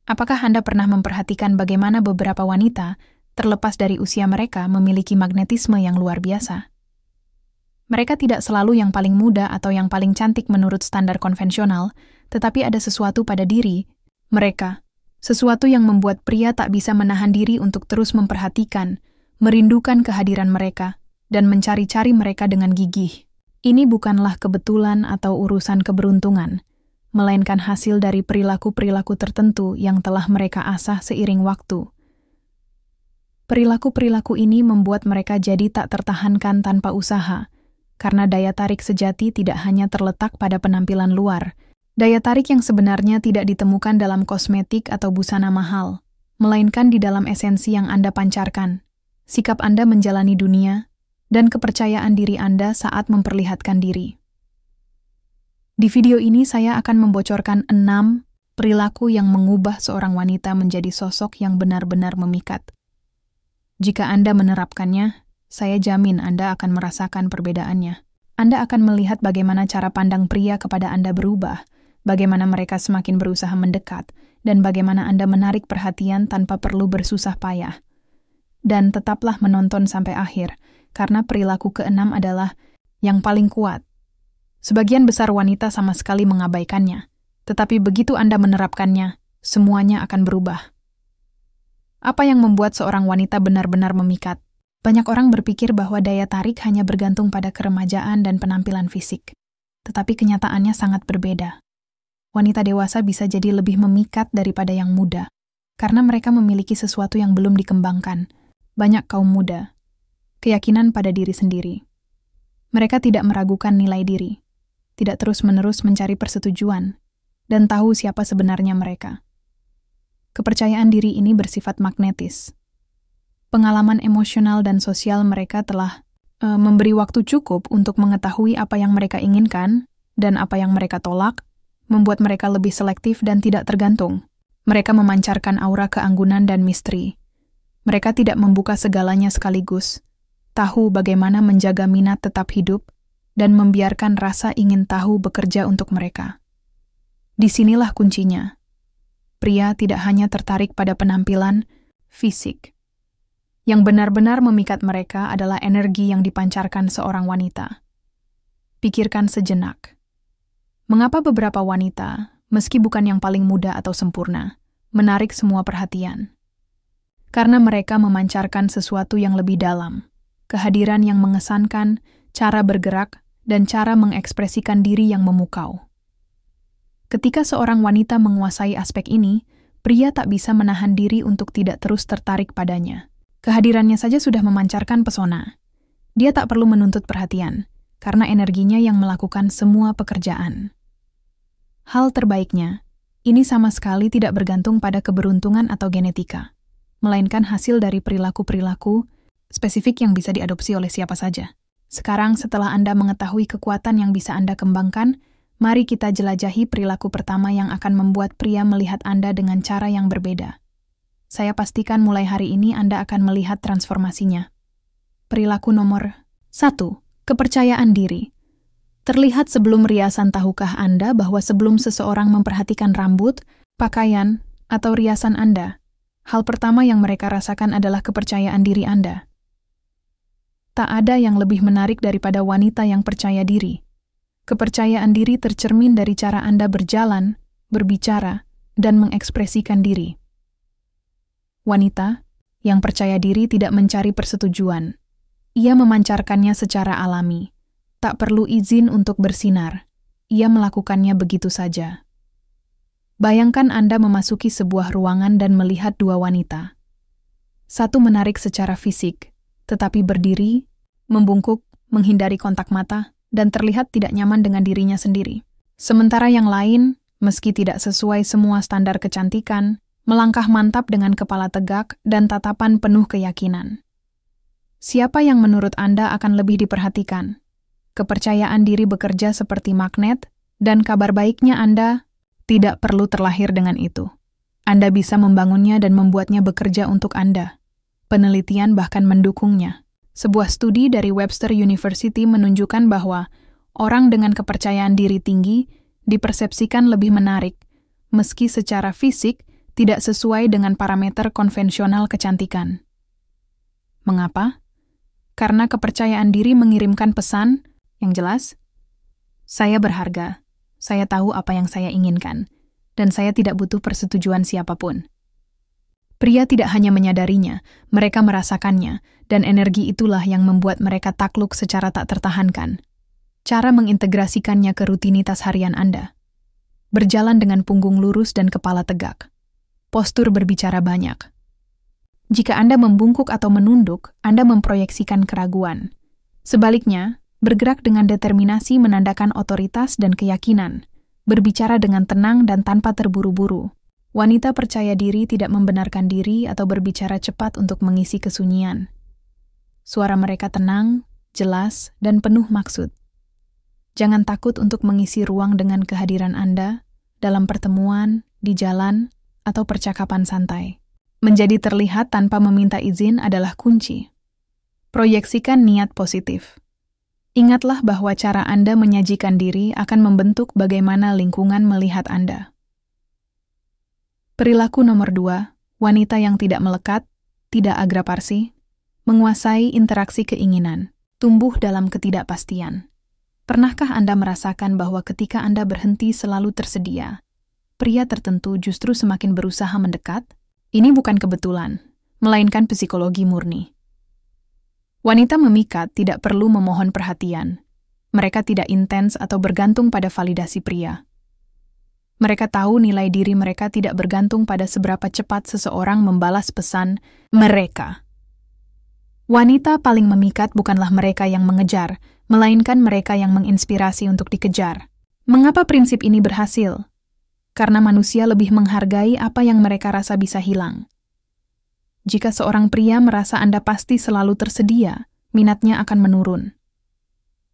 Apakah Anda pernah memperhatikan bagaimana beberapa wanita, terlepas dari usia mereka, memiliki magnetisme yang luar biasa? Mereka tidak selalu yang paling muda atau yang paling cantik menurut standar konvensional, tetapi ada sesuatu pada diri mereka, sesuatu yang membuat pria tak bisa menahan diri untuk terus memperhatikan, merindukan kehadiran mereka, dan mencari-cari mereka dengan gigih. Ini bukanlah kebetulan atau urusan keberuntungan, melainkan hasil dari perilaku-perilaku tertentu yang telah mereka asah seiring waktu. Perilaku-perilaku ini membuat mereka jadi tak tertahankan tanpa usaha, karena daya tarik sejati tidak hanya terletak pada penampilan luar. Daya tarik yang sebenarnya tidak ditemukan dalam kosmetik atau busana mahal, melainkan di dalam esensi yang Anda pancarkan, sikap Anda menjalani dunia, dan kepercayaan diri Anda saat memperlihatkan diri. Di video ini saya akan membocorkan 6 perilaku yang mengubah seorang wanita menjadi sosok yang benar-benar memikat. Jika Anda menerapkannya, saya jamin Anda akan merasakan perbedaannya. Anda akan melihat bagaimana cara pandang pria kepada Anda berubah, bagaimana mereka semakin berusaha mendekat, dan bagaimana Anda menarik perhatian tanpa perlu bersusah payah. Dan tetaplah menonton sampai akhir, karena perilaku ke-6 adalah yang paling kuat. Sebagian besar wanita sama sekali mengabaikannya, tetapi begitu Anda menerapkannya, semuanya akan berubah. Apa yang membuat seorang wanita benar-benar memikat? Banyak orang berpikir bahwa daya tarik hanya bergantung pada keremajaan dan penampilan fisik. Tetapi kenyataannya sangat berbeda. Wanita dewasa bisa jadi lebih memikat daripada yang muda, karena mereka memiliki sesuatu yang belum dikembangkan. Banyak kaum muda, keyakinan pada diri sendiri. Mereka tidak meragukan nilai diri, tidak terus-menerus mencari persetujuan, dan tahu siapa sebenarnya mereka. Kepercayaan diri ini bersifat magnetis. Pengalaman emosional dan sosial mereka telah memberi waktu cukup untuk mengetahui apa yang mereka inginkan dan apa yang mereka tolak, membuat mereka lebih selektif dan tidak tergantung. Mereka memancarkan aura keanggunan dan misteri. Mereka tidak membuka segalanya sekaligus, tahu bagaimana menjaga minat tetap hidup, dan membiarkan rasa ingin tahu bekerja untuk mereka. Disinilah kuncinya. Pria tidak hanya tertarik pada penampilan fisik. Yang benar-benar memikat mereka adalah energi yang dipancarkan seorang wanita. Pikirkan sejenak. Mengapa beberapa wanita, meski bukan yang paling muda atau sempurna, menarik semua perhatian? Karena mereka memancarkan sesuatu yang lebih dalam, kehadiran yang mengesankan, cara bergerak, dan cara mengekspresikan diri yang memukau. Ketika seorang wanita menguasai aspek ini, pria tak bisa menahan diri untuk tidak terus tertarik padanya. Kehadirannya saja sudah memancarkan pesona. Dia tak perlu menuntut perhatian, karena energinya yang melakukan semua pekerjaan. Hal terbaiknya, ini sama sekali tidak bergantung pada keberuntungan atau genetika, melainkan hasil dari perilaku-perilaku spesifik yang bisa diadopsi oleh siapa saja. Sekarang setelah Anda mengetahui kekuatan yang bisa Anda kembangkan, mari kita jelajahi perilaku pertama yang akan membuat pria melihat Anda dengan cara yang berbeda. Saya pastikan mulai hari ini Anda akan melihat transformasinya. Perilaku nomor 1. Kepercayaan diri. Terlihat sebelum riasan. Tahukah Anda bahwa sebelum seseorang memperhatikan rambut, pakaian, atau riasan Anda, hal pertama yang mereka rasakan adalah kepercayaan diri Anda? Tak ada yang lebih menarik daripada wanita yang percaya diri. Kepercayaan diri tercermin dari cara Anda berjalan, berbicara, dan mengekspresikan diri. Wanita yang percaya diri tidak mencari persetujuan. Ia memancarkannya secara alami. Tak perlu izin untuk bersinar. Ia melakukannya begitu saja. Bayangkan Anda memasuki sebuah ruangan dan melihat dua wanita. Satu menarik secara fisik, tetapi berdiri, membungkuk, menghindari kontak mata, dan terlihat tidak nyaman dengan dirinya sendiri. Sementara yang lain, meski tidak sesuai semua standar kecantikan, melangkah mantap dengan kepala tegak dan tatapan penuh keyakinan. Siapa yang menurut Anda akan lebih diperhatikan? Kepercayaan diri bekerja seperti magnet, dan kabar baiknya Anda tidak perlu terlahir dengan itu. Anda bisa membangunnya dan membuatnya bekerja untuk Anda. Penelitian bahkan mendukungnya. Sebuah studi dari Webster University menunjukkan bahwa orang dengan kepercayaan diri tinggi dipersepsikan lebih menarik, meski secara fisik tidak sesuai dengan parameter konvensional kecantikan. Mengapa? Karena kepercayaan diri mengirimkan pesan yang jelas, saya berharga, saya tahu apa yang saya inginkan, dan saya tidak butuh persetujuan siapapun. Pria tidak hanya menyadarinya, mereka merasakannya, dan energi itulah yang membuat mereka takluk secara tak tertahankan. Cara mengintegrasikannya ke rutinitas harian Anda. Berjalan dengan punggung lurus dan kepala tegak. Postur berbicara banyak. Jika Anda membungkuk atau menunduk, Anda memproyeksikan keraguan. Sebaliknya, bergerak dengan determinasi menandakan otoritas dan keyakinan. Berbicara dengan tenang dan tanpa terburu-buru. Wanita percaya diri tidak membenarkan diri atau berbicara cepat untuk mengisi kesunyian. Suara mereka tenang, jelas, dan penuh maksud. Jangan takut untuk mengisi ruang dengan kehadiran Anda dalam pertemuan, di jalan, atau percakapan santai. Menjadi terlihat tanpa meminta izin adalah kunci. Proyeksikan niat positif. Ingatlah bahwa cara Anda menyajikan diri akan membentuk bagaimana lingkungan melihat Anda. Perilaku nomor 2, wanita yang tidak melekat, tidak agraparsi, menguasai interaksi keinginan, tumbuh dalam ketidakpastian. Pernahkah Anda merasakan bahwa ketika Anda berhenti selalu tersedia, pria tertentu justru semakin berusaha mendekat? Ini bukan kebetulan, melainkan psikologi murni. Wanita memikat tidak perlu memohon perhatian. Mereka tidak intens atau bergantung pada validasi pria. Mereka tahu nilai diri mereka tidak bergantung pada seberapa cepat seseorang membalas pesan mereka. Wanita paling memikat bukanlah mereka yang mengejar, melainkan mereka yang menginspirasi untuk dikejar. Mengapa prinsip ini berhasil? Karena manusia lebih menghargai apa yang mereka rasa bisa hilang. Jika seorang pria merasa Anda pasti selalu tersedia, minatnya akan menurun.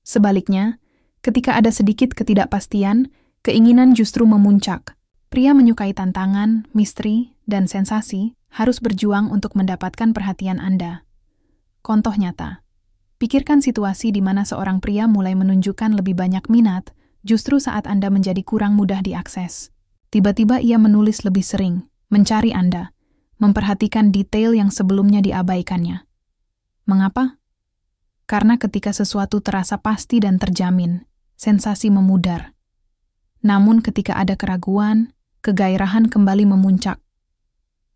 Sebaliknya, ketika ada sedikit ketidakpastian, keinginan justru memuncak. Pria menyukai tantangan, misteri, dan sensasi harus berjuang untuk mendapatkan perhatian Anda. Contoh nyata. Pikirkan situasi di mana seorang pria mulai menunjukkan lebih banyak minat justru saat Anda menjadi kurang mudah diakses. Tiba-tiba ia menulis lebih sering, mencari Anda, memperhatikan detail yang sebelumnya diabaikannya. Mengapa? Karena ketika sesuatu terasa pasti dan terjamin, sensasi memudar. Namun ketika ada keraguan, kegairahan kembali memuncak.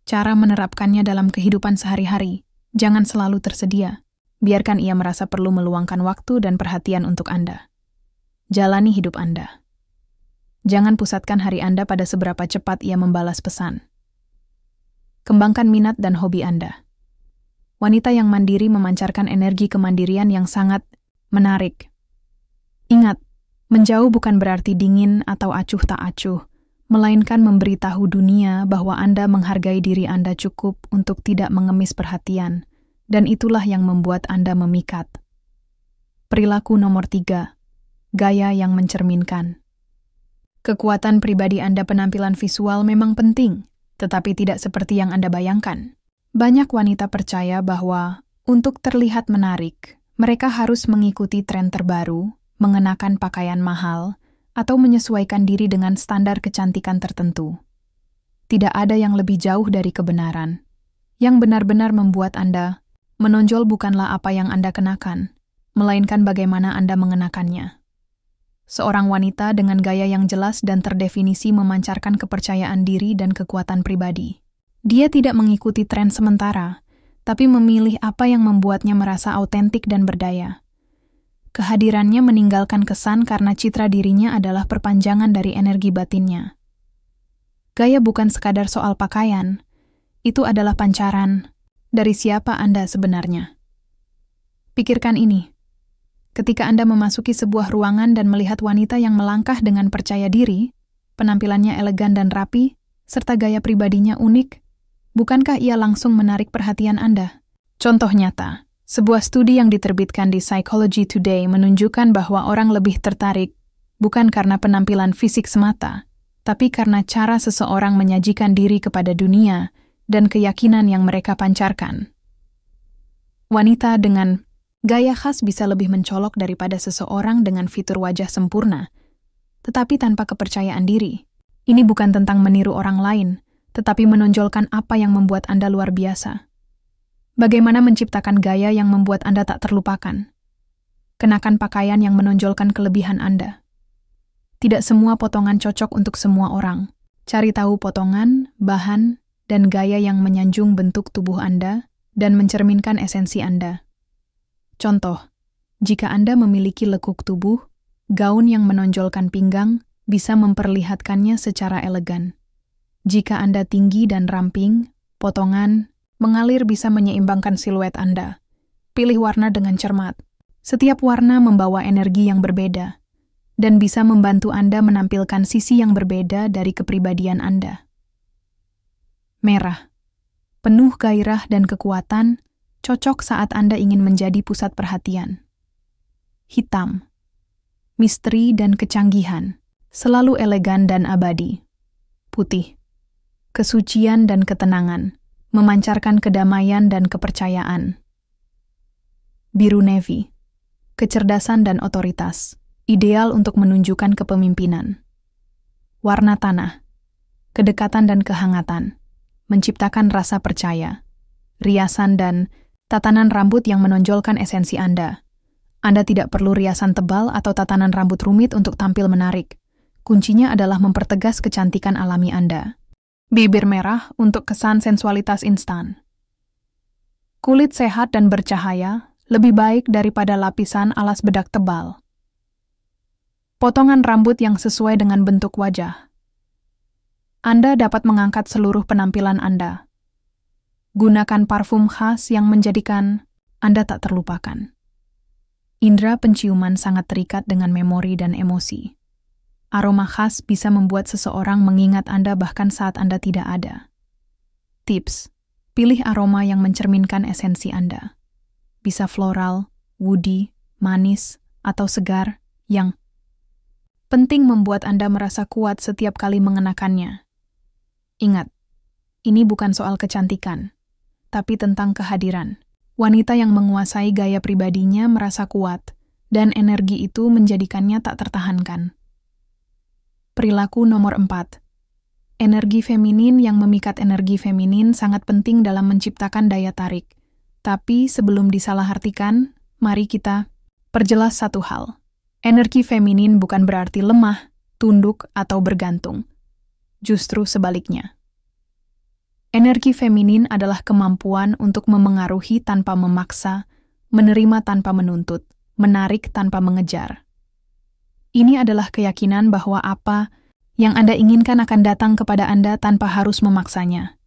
Cara menerapkannya dalam kehidupan sehari-hari, jangan selalu tersedia. Biarkan ia merasa perlu meluangkan waktu dan perhatian untuk Anda. Jalani hidup Anda. Jangan pusatkan hari Anda pada seberapa cepat ia membalas pesan. Kembangkan minat dan hobi Anda. Wanita yang mandiri memancarkan energi kemandirian yang sangat menarik. Ingat, menjauh bukan berarti dingin atau acuh tak acuh, melainkan memberitahu dunia bahwa Anda menghargai diri Anda cukup untuk tidak mengemis perhatian, dan itulah yang membuat Anda memikat. Perilaku nomor 3, gaya yang mencerminkan. Kekuatan pribadi Anda penampilan visual memang penting, tetapi tidak seperti yang Anda bayangkan. Banyak wanita percaya bahwa untuk terlihat menarik, mereka harus mengikuti tren terbaru, mengenakan pakaian mahal, atau menyesuaikan diri dengan standar kecantikan tertentu. Tidak ada yang lebih jauh dari kebenaran. Yang benar-benar membuat Anda menonjol bukanlah apa yang Anda kenakan, melainkan bagaimana Anda mengenakannya. Seorang wanita dengan gaya yang jelas dan terdefinisi memancarkan kepercayaan diri dan kekuatan pribadi. Dia tidak mengikuti tren sementara, tapi memilih apa yang membuatnya merasa autentik dan berdaya. Kehadirannya meninggalkan kesan karena citra dirinya adalah perpanjangan dari energi batinnya. Gaya bukan sekadar soal pakaian, itu adalah pancaran dari siapa Anda sebenarnya. Pikirkan ini. Ketika Anda memasuki sebuah ruangan dan melihat wanita yang melangkah dengan percaya diri, penampilannya elegan dan rapi, serta gaya pribadinya unik, bukankah ia langsung menarik perhatian Anda? Contoh nyata, sebuah studi yang diterbitkan di Psychology Today menunjukkan bahwa orang lebih tertarik bukan karena penampilan fisik semata, tapi karena cara seseorang menyajikan diri kepada dunia dan keyakinan yang mereka pancarkan. Wanita dengan gaya khas bisa lebih mencolok daripada seseorang dengan fitur wajah sempurna, tetapi tanpa kepercayaan diri. Ini bukan tentang meniru orang lain, tetapi menonjolkan apa yang membuat Anda luar biasa. Bagaimana menciptakan gaya yang membuat Anda tak terlupakan? Kenakan pakaian yang menonjolkan kelebihan Anda. Tidak semua potongan cocok untuk semua orang. Cari tahu potongan, bahan, dan gaya yang menyanjung bentuk tubuh Anda dan mencerminkan esensi Anda. Contoh, jika Anda memiliki lekuk tubuh, gaun yang menonjolkan pinggang bisa memperlihatkannya secara elegan. Jika Anda tinggi dan ramping, potongan mengalir bisa menyeimbangkan siluet Anda. Pilih warna dengan cermat. Setiap warna membawa energi yang berbeda dan bisa membantu Anda menampilkan sisi yang berbeda dari kepribadian Anda. Merah, penuh gairah dan kekuatan, cocok saat Anda ingin menjadi pusat perhatian. Hitam, misteri dan kecanggihan, selalu elegan dan abadi. Putih, kesucian dan ketenangan, memancarkan kedamaian dan kepercayaan. Biru navy, kecerdasan dan otoritas, ideal untuk menunjukkan kepemimpinan. Warna tanah, kedekatan dan kehangatan, menciptakan rasa percaya. Riasan dan tatanan rambut yang menonjolkan esensi Anda. Anda tidak perlu riasan tebal atau tatanan rambut rumit untuk tampil menarik. Kuncinya adalah mempertegas kecantikan alami Anda. Bibir merah untuk kesan sensualitas instan. Kulit sehat dan bercahaya lebih baik daripada lapisan alas bedak tebal. Potongan rambut yang sesuai dengan bentuk wajah. Anda dapat mengangkat seluruh penampilan Anda. Gunakan parfum khas yang menjadikan Anda tak terlupakan. Indera penciuman sangat terikat dengan memori dan emosi. Aroma khas bisa membuat seseorang mengingat Anda bahkan saat Anda tidak ada. Tips: pilih aroma yang mencerminkan esensi Anda. Bisa floral, woody, manis, atau segar yang penting membuat Anda merasa kuat setiap kali mengenakannya. Ingat, ini bukan soal kecantikan, tapi tentang kehadiran. Wanita yang menguasai gaya pribadinya merasa kuat, dan energi itu menjadikannya tak tertahankan. Perilaku nomor 4. Energi feminin yang memikat energi feminin sangat penting dalam menciptakan daya tarik. Tapi sebelum disalahartikan, mari kita perjelas satu hal. Energi feminin bukan berarti lemah, tunduk, atau bergantung. Justru sebaliknya. Energi feminin adalah kemampuan untuk memengaruhi tanpa memaksa, menerima tanpa menuntut, menarik tanpa mengejar. Ini adalah keyakinan bahwa apa yang Anda inginkan akan datang kepada Anda tanpa harus memaksanya.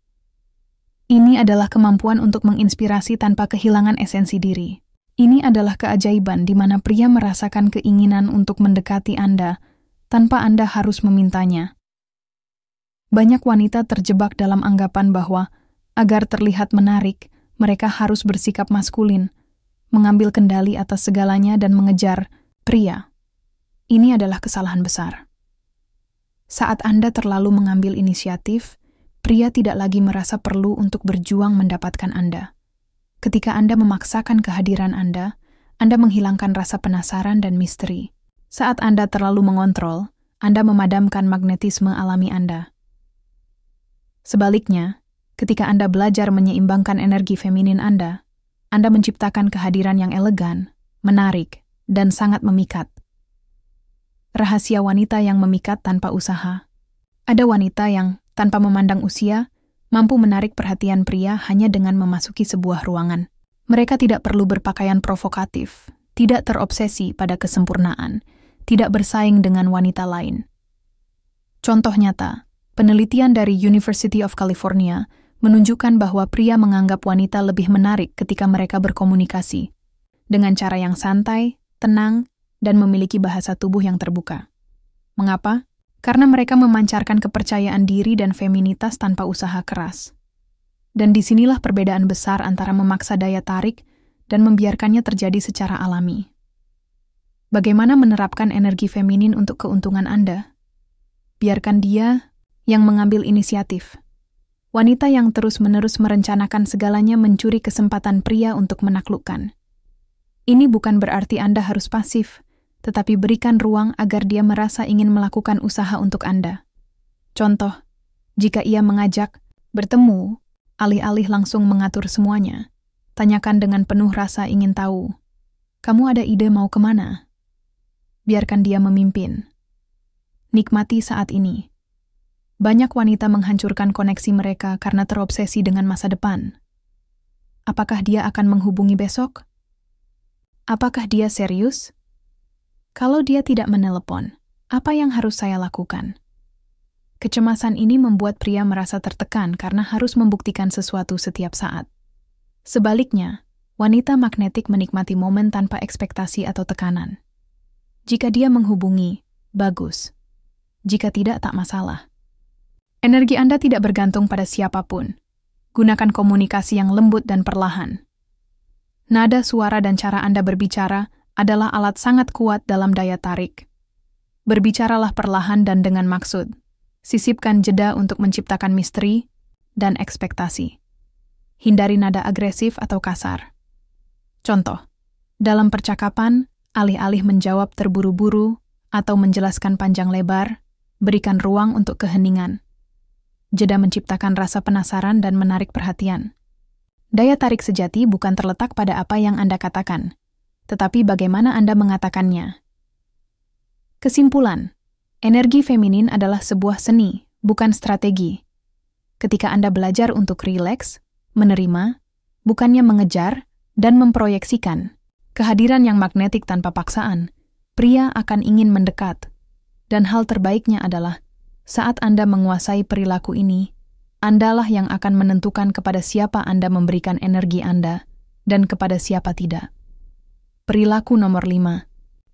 Ini adalah kemampuan untuk menginspirasi tanpa kehilangan esensi diri. Ini adalah keajaiban di mana pria merasakan keinginan untuk mendekati Anda tanpa Anda harus memintanya. Banyak wanita terjebak dalam anggapan bahwa agar terlihat menarik, mereka harus bersikap maskulin, mengambil kendali atas segalanya dan mengejar pria. Ini adalah kesalahan besar. Saat Anda terlalu mengambil inisiatif, pria tidak lagi merasa perlu untuk berjuang mendapatkan Anda. Ketika Anda memaksakan kehadiran Anda menghilangkan rasa penasaran dan misteri. Saat Anda terlalu mengontrol, Anda memadamkan magnetisme alami Anda. Sebaliknya, ketika Anda belajar menyeimbangkan energi feminin Anda menciptakan kehadiran yang elegan, menarik, dan sangat memikat. Rahasia wanita yang memikat tanpa usaha. Ada wanita yang, tanpa memandang usia, mampu menarik perhatian pria hanya dengan memasuki sebuah ruangan. Mereka tidak perlu berpakaian provokatif, tidak terobsesi pada kesempurnaan, tidak bersaing dengan wanita lain. Contoh nyata, penelitian dari University of California menunjukkan bahwa pria menganggap wanita lebih menarik ketika mereka berkomunikasi, dengan cara yang santai, tenang, dan memiliki bahasa tubuh yang terbuka. Mengapa? Karena mereka memancarkan kepercayaan diri dan feminitas tanpa usaha keras. Dan disinilah perbedaan besar antara memaksa daya tarik dan membiarkannya terjadi secara alami. Bagaimana menerapkan energi feminin untuk keuntungan Anda? Biarkan dia yang mengambil inisiatif. Wanita yang terus-menerus merencanakan segalanya mencuri kesempatan pria untuk menaklukkan. Ini bukan berarti Anda harus pasif, tetapi berikan ruang agar dia merasa ingin melakukan usaha untuk Anda. Contoh, Jika ia mengajak bertemu, alih-alih langsung mengatur semuanya, tanyakan dengan penuh rasa ingin tahu. Kamu ada ide mau kemana? Biarkan dia memimpin. Nikmati saat ini. Banyak wanita menghancurkan koneksi mereka karena terobsesi dengan masa depan. Apakah dia akan menghubungi besok? Apakah dia serius? Kalau dia tidak menelepon, apa yang harus saya lakukan? Kecemasan ini membuat pria merasa tertekan karena harus membuktikan sesuatu setiap saat. Sebaliknya, wanita magnetik menikmati momen tanpa ekspektasi atau tekanan. Jika dia menghubungi, bagus. Jika tidak, tak masalah. Energi Anda tidak bergantung pada siapapun. Gunakan komunikasi yang lembut dan perlahan. Nada suara dan cara Anda berbicara adalah alat sangat kuat dalam daya tarik. Berbicaralah perlahan dan dengan maksud. Sisipkan jeda untuk menciptakan misteri dan ekspektasi. Hindari nada agresif atau kasar. Contoh, dalam percakapan, alih-alih menjawab terburu-buru atau menjelaskan panjang lebar, berikan ruang untuk keheningan. Jeda menciptakan rasa penasaran dan menarik perhatian. Daya tarik sejati bukan terletak pada apa yang Anda katakan, tetapi bagaimana Anda mengatakannya. Kesimpulan, energi feminin adalah sebuah seni, bukan strategi. Ketika Anda belajar untuk rileks, menerima, bukannya mengejar, dan memproyeksikan, kehadiran yang magnetik tanpa paksaan, pria akan ingin mendekat. Dan hal terbaiknya adalah, saat Anda menguasai perilaku ini, Andalah yang akan menentukan kepada siapa Anda memberikan energi Anda, dan kepada siapa tidak. Perilaku nomor 5.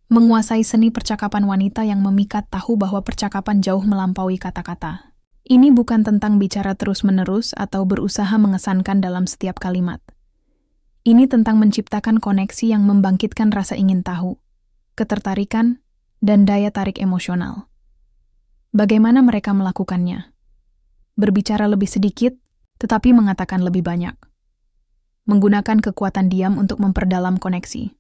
Menguasai seni percakapan wanita yang memikat tahu bahwa percakapan jauh melampaui kata-kata. Ini bukan tentang bicara terus-menerus atau berusaha mengesankan dalam setiap kalimat. Ini tentang menciptakan koneksi yang membangkitkan rasa ingin tahu, ketertarikan, dan daya tarik emosional. Bagaimana mereka melakukannya? Berbicara lebih sedikit, tetapi mengatakan lebih banyak. Menggunakan kekuatan diam untuk memperdalam koneksi.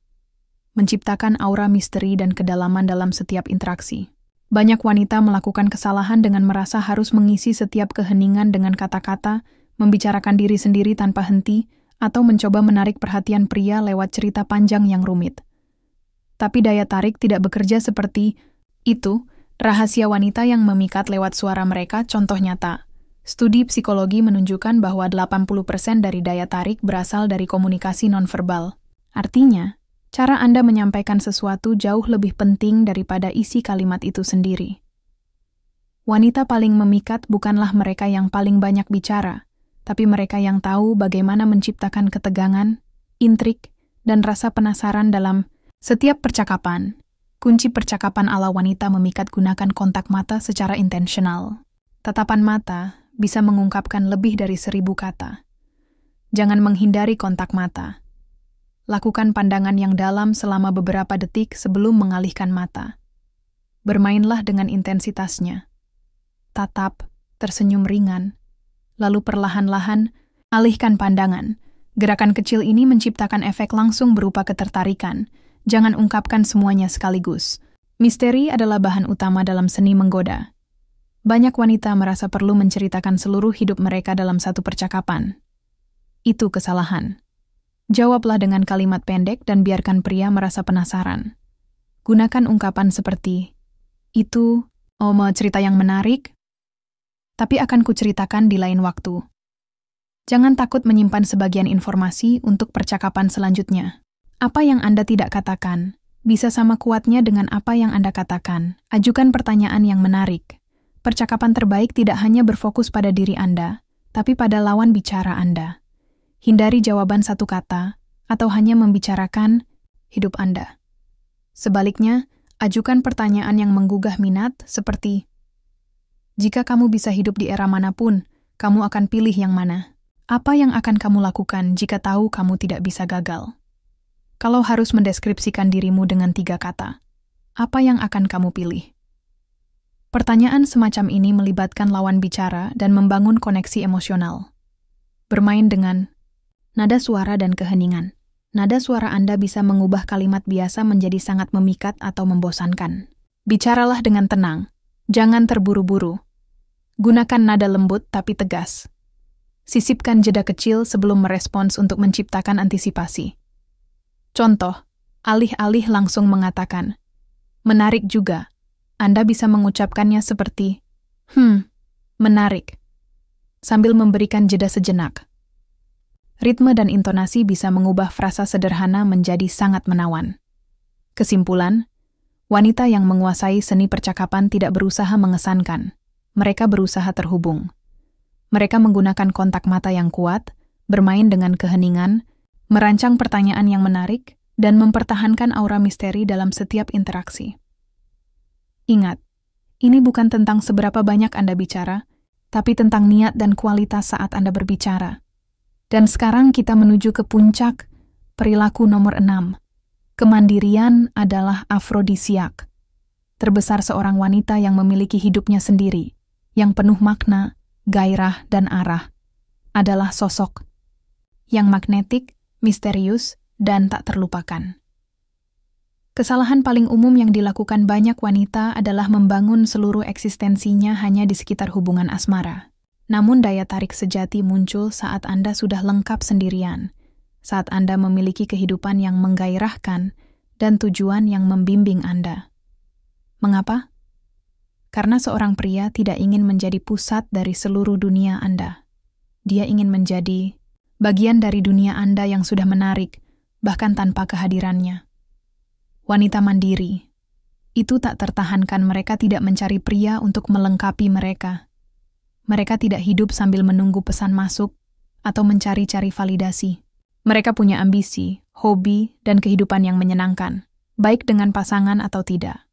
Menciptakan aura misteri dan kedalaman dalam setiap interaksi. Banyak wanita melakukan kesalahan dengan merasa harus mengisi setiap keheningan dengan kata-kata, membicarakan diri sendiri tanpa henti, atau mencoba menarik perhatian pria lewat cerita panjang yang rumit. Tapi daya tarik tidak bekerja seperti itu. Rahasia wanita yang memikat lewat suara mereka contoh nyata. Studi psikologi menunjukkan bahwa 80% dari daya tarik berasal dari komunikasi nonverbal. Artinya, cara Anda menyampaikan sesuatu jauh lebih penting daripada isi kalimat itu sendiri. Wanita paling memikat bukanlah mereka yang paling banyak bicara, tapi mereka yang tahu bagaimana menciptakan ketegangan, intrik, dan rasa penasaran dalam setiap percakapan. Kunci percakapan ala wanita memikat gunakan kontak mata secara intensional. Tatapan mata bisa mengungkapkan lebih dari 1000 kata. Jangan menghindari kontak mata. Lakukan pandangan yang dalam selama beberapa detik sebelum mengalihkan mata. Bermainlah dengan intensitasnya. Tatap, tersenyum ringan, lalu perlahan-lahan alihkan pandangan. Gerakan kecil ini menciptakan efek langsung berupa ketertarikan. Jangan ungkapkan semuanya sekaligus. Misteri adalah bahan utama dalam seni menggoda. Banyak wanita merasa perlu menceritakan seluruh hidup mereka dalam satu percakapan. Itu kesalahan. Jawablah dengan kalimat pendek dan biarkan pria merasa penasaran. Gunakan ungkapan seperti, itu, mau cerita yang menarik, tapi akan kuceritakan di lain waktu. Jangan takut menyimpan sebagian informasi untuk percakapan selanjutnya. Apa yang Anda tidak katakan, bisa sama kuatnya dengan apa yang Anda katakan. Ajukan pertanyaan yang menarik. Percakapan terbaik tidak hanya berfokus pada diri Anda, tapi pada lawan bicara Anda. Hindari jawaban satu kata, atau hanya membicarakan hidup Anda. Sebaliknya, ajukan pertanyaan yang menggugah minat seperti, jika kamu bisa hidup di era manapun, kamu akan pilih yang mana? Apa yang akan kamu lakukan jika tahu kamu tidak bisa gagal? Kalau harus mendeskripsikan dirimu dengan 3 kata, apa yang akan kamu pilih? Pertanyaan semacam ini melibatkan lawan bicara dan membangun koneksi emosional. Bermain dengan nada suara dan keheningan. Nada suara Anda bisa mengubah kalimat biasa menjadi sangat memikat atau membosankan. Bicaralah dengan tenang, jangan terburu-buru. Gunakan nada lembut tapi tegas. Sisipkan jeda kecil sebelum merespons untuk menciptakan antisipasi. Contoh, alih-alih langsung mengatakan, "Menarik juga." Anda bisa mengucapkannya seperti, menarik, sambil memberikan jeda sejenak. Ritme dan intonasi bisa mengubah frasa sederhana menjadi sangat menawan. Kesimpulan, wanita yang menguasai seni percakapan tidak berusaha mengesankan. Mereka berusaha terhubung. Mereka menggunakan kontak mata yang kuat, bermain dengan keheningan, merancang pertanyaan yang menarik, dan mempertahankan aura misteri dalam setiap interaksi. Ingat, ini bukan tentang seberapa banyak Anda bicara, tapi tentang niat dan kualitas saat Anda berbicara. Dan sekarang kita menuju ke puncak perilaku nomor 6. Kemandirian adalah afrodisiak. Terbesar seorang wanita yang memiliki hidupnya sendiri, yang penuh makna, gairah, dan arah, adalah sosok yang magnetik, misterius, dan tak terlupakan. Kesalahan paling umum yang dilakukan banyak wanita adalah membangun seluruh eksistensinya hanya di sekitar hubungan asmara. Namun daya tarik sejati muncul saat Anda sudah lengkap sendirian, saat Anda memiliki kehidupan yang menggairahkan dan tujuan yang membimbing Anda. Mengapa? Karena seorang pria tidak ingin menjadi pusat dari seluruh dunia Anda. Dia ingin menjadi bagian dari dunia Anda yang sudah menarik, bahkan tanpa kehadirannya. Wanita mandiri, itu tak tertahankan. Mereka tidak mencari pria untuk melengkapi mereka. Mereka tidak hidup sambil menunggu pesan masuk atau mencari-cari validasi. Mereka punya ambisi, hobi, dan kehidupan yang menyenangkan, baik dengan pasangan atau tidak.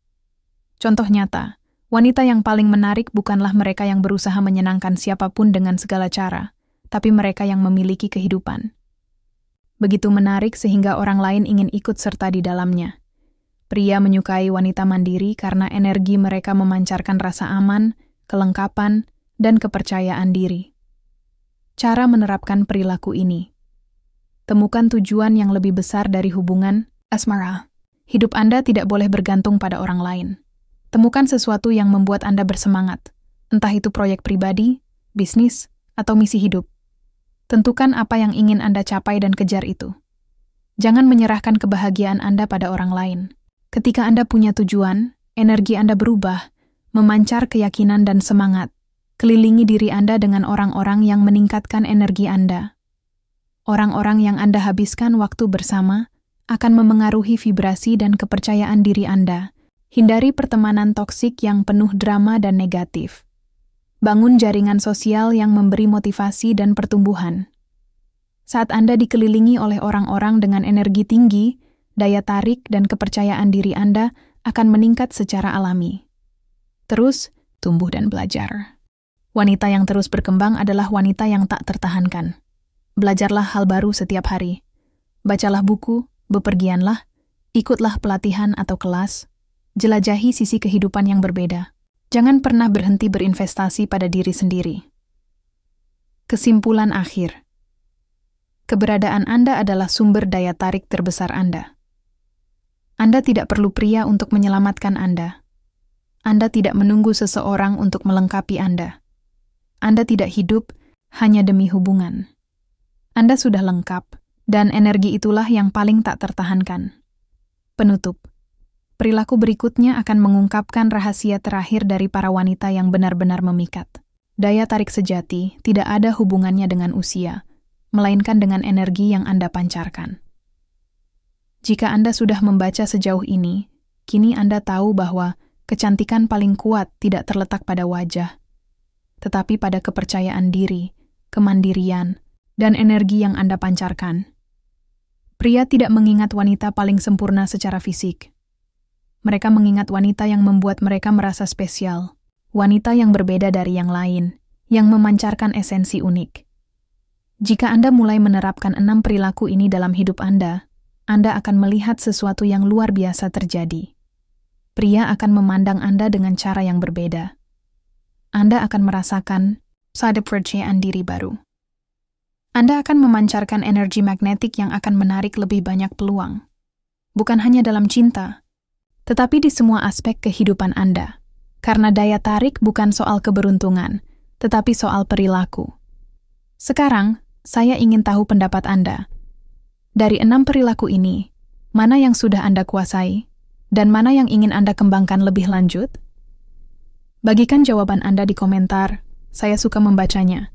Contoh nyata, wanita yang paling menarik bukanlah mereka yang berusaha menyenangkan siapapun dengan segala cara, tapi mereka yang memiliki kehidupan. Begitu menarik sehingga orang lain ingin ikut serta di dalamnya. Pria menyukai wanita mandiri karena energi mereka memancarkan rasa aman, kelengkapan, dan kepercayaan diri. Cara menerapkan perilaku ini. Temukan tujuan yang lebih besar dari hubungan asmara. Hidup Anda tidak boleh bergantung pada orang lain. Temukan sesuatu yang membuat Anda bersemangat, entah itu proyek pribadi, bisnis, atau misi hidup. Tentukan apa yang ingin Anda capai dan kejar itu. Jangan menyerahkan kebahagiaan Anda pada orang lain. Ketika Anda punya tujuan, energi Anda berubah, memancar keyakinan dan semangat. Kelilingi diri Anda dengan orang-orang yang meningkatkan energi Anda. Orang-orang yang Anda habiskan waktu bersama akan memengaruhi vibrasi dan kepercayaan diri Anda. Hindari pertemanan toksik yang penuh drama dan negatif. Bangun jaringan sosial yang memberi motivasi dan pertumbuhan. Saat Anda dikelilingi oleh orang-orang dengan energi tinggi, daya tarik dan kepercayaan diri Anda akan meningkat secara alami. Terus, tumbuh dan belajar. Wanita yang terus berkembang adalah wanita yang tak tertahankan. Belajarlah hal baru setiap hari. Bacalah buku, bepergianlah, ikutlah pelatihan atau kelas, jelajahi sisi kehidupan yang berbeda. Jangan pernah berhenti berinvestasi pada diri sendiri. Kesimpulan akhir. Keberadaan Anda adalah sumber daya tarik terbesar Anda. Anda tidak perlu pria untuk menyelamatkan Anda. Anda tidak menunggu seseorang untuk melengkapi Anda. Anda tidak hidup hanya demi hubungan. Anda sudah lengkap, dan energi itulah yang paling tak tertahankan. Penutup. Perilaku berikutnya akan mengungkapkan rahasia terakhir dari para wanita yang benar-benar memikat. Daya tarik sejati tidak ada hubungannya dengan usia, melainkan dengan energi yang Anda pancarkan. Jika Anda sudah membaca sejauh ini, kini Anda tahu bahwa kecantikan paling kuat tidak terletak pada wajah, tetapi pada kepercayaan diri, kemandirian, dan energi yang Anda pancarkan. Pria tidak mengingat wanita paling sempurna secara fisik. Mereka mengingat wanita yang membuat mereka merasa spesial, wanita yang berbeda dari yang lain, yang memancarkan esensi unik. Jika Anda mulai menerapkan 6 perilaku ini dalam hidup Anda akan melihat sesuatu yang luar biasa terjadi. Pria akan memandang Anda dengan cara yang berbeda. Anda akan merasakan kepercayaan diri baru. Anda akan memancarkan energi magnetik yang akan menarik lebih banyak peluang. Bukan hanya dalam cinta, tetapi di semua aspek kehidupan Anda. Karena daya tarik bukan soal keberuntungan, tetapi soal perilaku. Sekarang, saya ingin tahu pendapat Anda. Dari 6 perilaku ini, mana yang sudah Anda kuasai, dan mana yang ingin Anda kembangkan lebih lanjut? Bagikan jawaban Anda di komentar, saya suka membacanya.